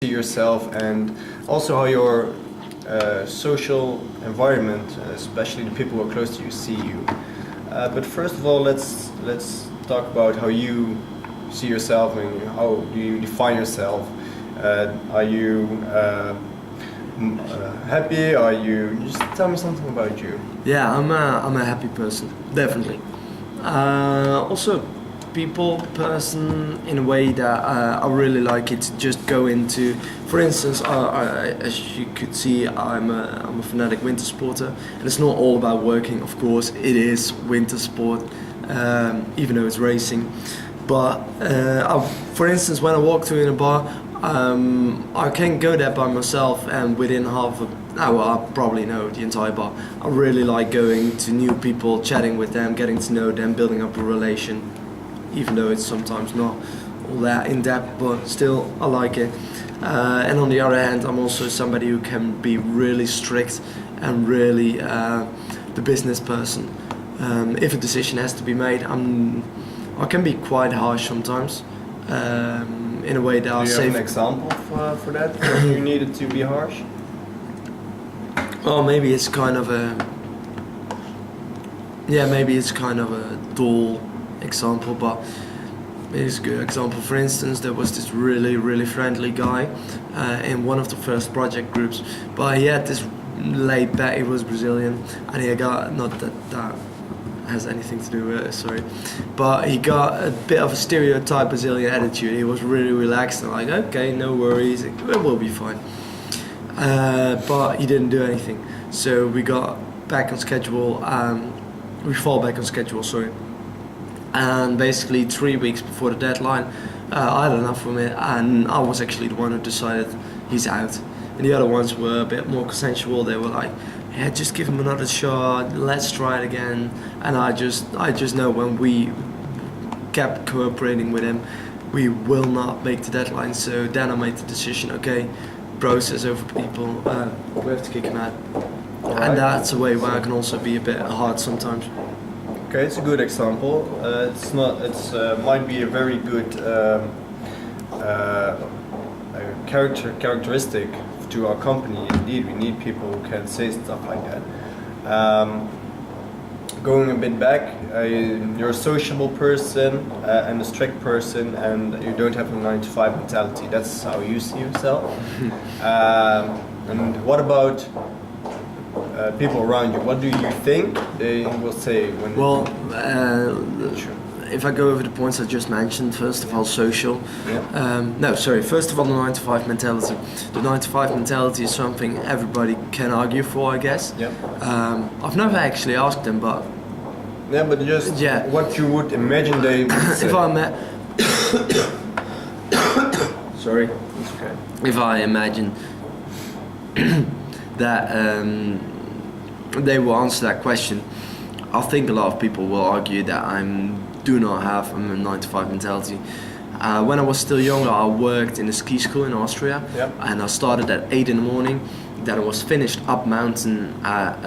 see yourself, and also how your social environment, especially the people who are close to you, see you. But first of all, let's talk about how you see yourself and how do you define yourself. Are you happy? Are you just tell me something about you? Yeah, I'm a happy person, definitely. Also, people person in a way that I really like it to just go into. For instance, as you could see, I'm a fanatic winter sporter, and it's not all about working. Of course, it is winter sport, even though it's racing. But for instance, when I walk through in a bar, I can go there by myself, and within half an hour, I probably know the entire bar. I really like going to new people, chatting with them, getting to know them, building up a relation, even though it's sometimes not all that in depth, but still I like it. And on the other hand, I'm also somebody who can be really strict and really the business person. If a decision has to be made, I can be quite harsh sometimes. In a way that I'll Do you say. have an example for that? When you needed to be harsh? Well, maybe it's kind of a. Yeah, maybe it's kind of a dull example, but it's a good example. For instance, there was this really friendly guy in one of the first project groups, but he had this laid back. He was Brazilian, and he got, not that has anything to do with it, sorry, but he got a bit of a stereotype Brazilian attitude. He was really relaxed and like, okay, no worries, it will be fine. But he didn't do anything, so we got back on schedule. We fall back on schedule, sorry. And basically 3 weeks before the deadline, I had enough from it, and I was actually the one who decided he's out. And the other ones were a bit more consensual. They were like, yeah, just give him another shot, let's try it again. And I just know when we kept cooperating with him, we will not make the deadline. So then I made the decision, okay, process over people, we have to kick him out. Right. And that's a way where I can also be a bit hard sometimes. Okay, it's a good example. It's not. It's might be a very good characteristic to our company. Indeed, we need people who can say stuff like that. Going a bit back, you're a sociable person and a strict person, and you don't have a 9-to-5 mentality. That's how you see yourself. And what about people around you? What do you think they will say when? Well, if I go over the points I just mentioned, first of all, social. Yeah. No, sorry. First of all, the 9-to-5 mentality. The 9-to-5 mentality is something everybody can argue for, I guess. Yeah. I've never actually asked them, but Yeah, but just what you would imagine they would say. if I met, sorry, It's okay. if I imagine that they will answer that question, I think a lot of people will argue that I do not have a 9-to-5 mentality. When I was still younger, I worked in a ski school in Austria, Yep. and I started at 8 in the morning. Then I was finished up mountain at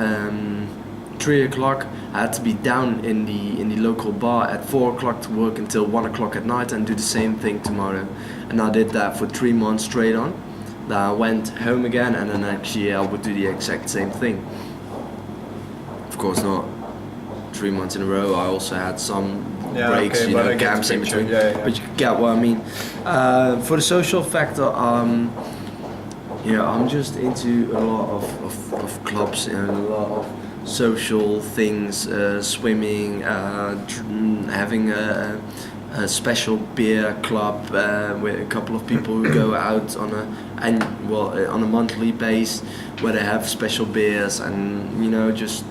3 o'clock. I had to be down in the local bar at 4 o'clock to work until 1 o'clock at night and do the same thing tomorrow. And I did that for 3 months straight on. Then I went home again, and the next year I would do the exact same thing. Of course, not 3 months in a row. I also had some breaks, okay, you but know, I get the camps in picture. between. Yeah. But you get what I mean. For the social factor, I'm just into a lot of clubs and a lot of social things, swimming, having a special beer club with a couple of people who go out on a monthly base where they have special beers and just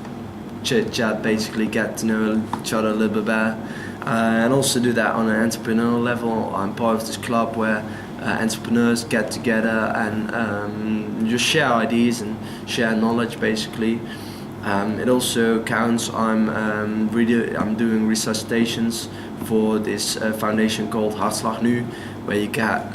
chit chat, basically get to know each other a little bit better, and also do that on an entrepreneurial level. I'm part of this club where entrepreneurs get together and just share ideas and share knowledge, basically. It also counts. I'm doing resuscitations for this foundation called Hartslag Nu, where you get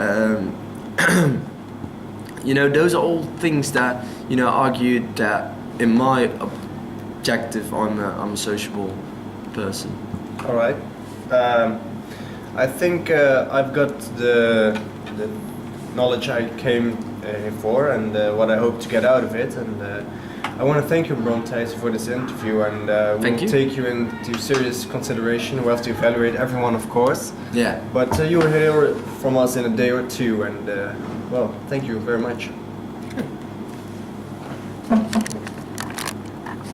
those are all things that argue that in my objective I'm a sociable person. All right. I think I've got the knowledge I came for and what I hope to get out of it. And I want to thank you, Bram, for this interview, and Thank we'll you. take you into serious consideration. We have to evaluate everyone, of course. Yeah. But you will hear from us in a day or two, and well, thank you very much.